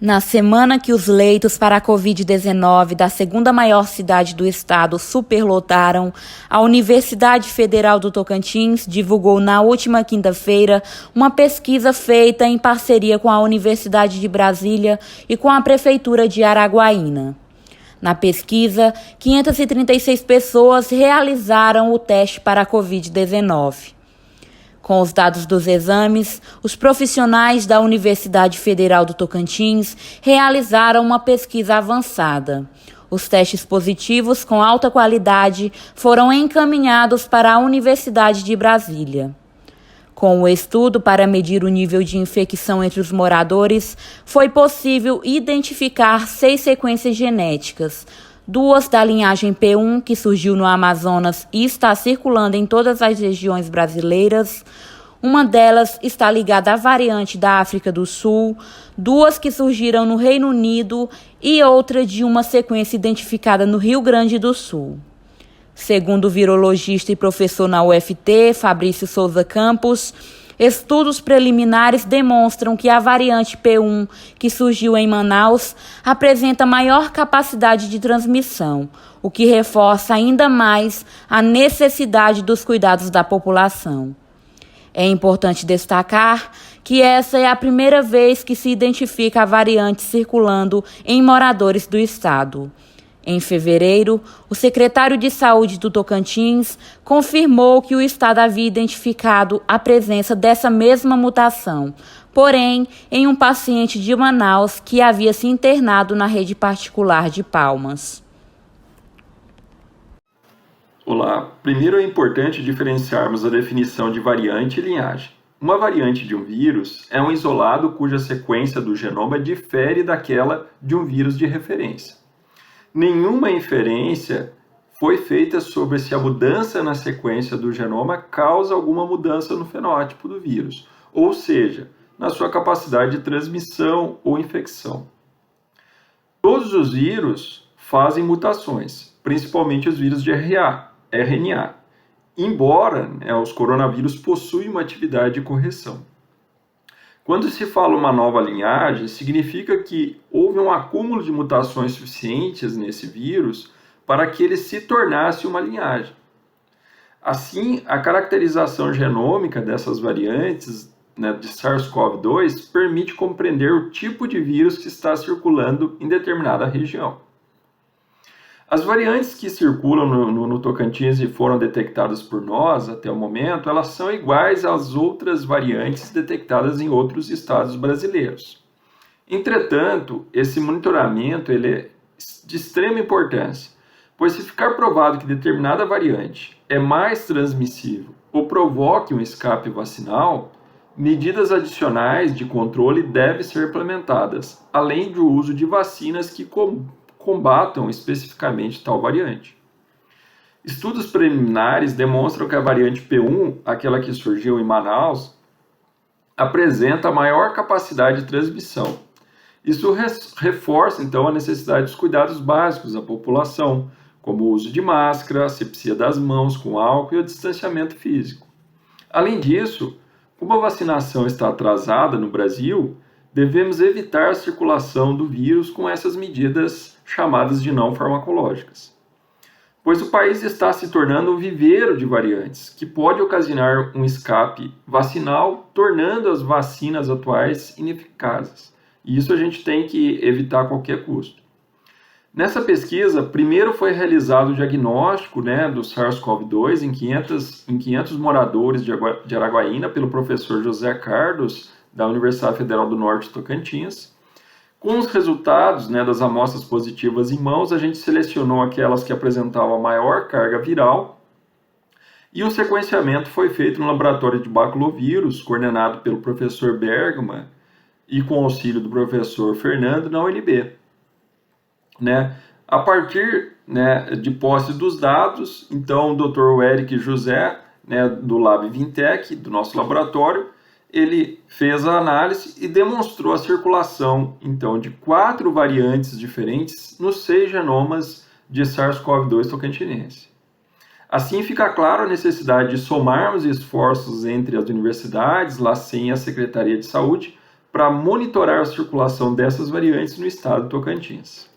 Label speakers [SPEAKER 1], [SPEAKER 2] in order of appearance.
[SPEAKER 1] Na semana que os leitos para a Covid-19 da segunda maior cidade do estado superlotaram, a Universidade Federal do Tocantins divulgou na última quinta-feira uma pesquisa feita em parceria com a Universidade de Brasília e com a Prefeitura de Araguaína. Na pesquisa, 536 pessoas realizaram o teste para a Covid-19. Com os dados dos exames, os profissionais da Universidade Federal do Tocantins realizaram uma pesquisa avançada. Os testes positivos com alta qualidade foram encaminhados para a Universidade de Brasília. Com o estudo para medir o nível de infecção entre os moradores, foi possível identificar 6 sequências genéticas, 2 da linhagem P1, que surgiu no Amazonas e está circulando em todas as regiões brasileiras. Uma delas está ligada à variante da África do Sul, 2 que surgiram no Reino Unido e outra de uma sequência identificada no Rio Grande do Sul. Segundo o virologista e professor na UFT, Fabrício Souza Campos, estudos preliminares demonstram que a variante P1, que surgiu em Manaus, apresenta maior capacidade de transmissão, o que reforça ainda mais a necessidade dos cuidados da população. É importante destacar que essa é a primeira vez que se identifica a variante circulando em moradores do estado. Em fevereiro, o secretário de Saúde do Tocantins confirmou que o estado havia identificado a presença dessa mesma mutação, porém, em um paciente de Manaus que havia se internado na rede particular de Palmas.
[SPEAKER 2] Olá, primeiro é importante diferenciarmos a definição de variante e linhagem. Uma variante de um vírus é um isolado cuja sequência do genoma difere daquela de um vírus de referência. Nenhuma inferência foi feita sobre se a mudança na sequência do genoma causa alguma mudança no fenótipo do vírus, ou seja, na sua capacidade de transmissão ou infecção. Todos os vírus fazem mutações, principalmente os vírus de RNA, embora os coronavírus possuem uma atividade de correção. Quando se fala uma nova linhagem, significa que houve um acúmulo de mutações suficientes nesse vírus para que ele se tornasse uma linhagem. Assim, a caracterização genômica dessas variantes de SARS-CoV-2 permite compreender o tipo de vírus que está circulando em determinada região. As variantes que circulam no Tocantins e foram detectadas por nós até o momento, elas são iguais às outras variantes detectadas em outros estados brasileiros. Entretanto, esse monitoramento ele é de extrema importância, pois se ficar provado que determinada variante é mais transmissível ou provoque um escape vacinal, medidas adicionais de controle devem ser implementadas, além do uso de vacinas que combatam especificamente tal variante. Estudos preliminares demonstram que a variante P1, aquela que surgiu em Manaus, apresenta maior capacidade de transmissão. Isso reforça, então, a necessidade dos cuidados básicos da população, como o uso de máscara, asepsia das mãos com álcool e o distanciamento físico. Além disso, como a vacinação está atrasada no Brasil, devemos evitar a circulação do vírus com essas medidas chamadas de não farmacológicas, pois o país está se tornando um viveiro de variantes, que pode ocasionar um escape vacinal, tornando as vacinas atuais ineficazes. E isso a gente tem que evitar a qualquer custo. Nessa pesquisa, primeiro foi realizado o diagnóstico do SARS-CoV-2 em 500 moradores de Araguaína pelo professor José Carlos, da Universidade Federal do Norte Tocantins. Com os resultados das amostras positivas em mãos, a gente selecionou aquelas que apresentavam a maior carga viral e o sequenciamento foi feito no laboratório de baculovírus, coordenado pelo professor Bergman e com auxílio do professor Fernando na UNB. A partir de posse dos dados, então o Dr. Eric José, do Lab Vintec, do nosso laboratório, ele fez a análise e demonstrou a circulação, então, de 4 variantes diferentes nos 6 genomas de SARS-CoV-2 tocantinense. Assim, fica claro a necessidade de somarmos esforços entre as universidades, LACEN e a Secretaria de Saúde, para para monitorar a circulação dessas variantes no estado do Tocantins.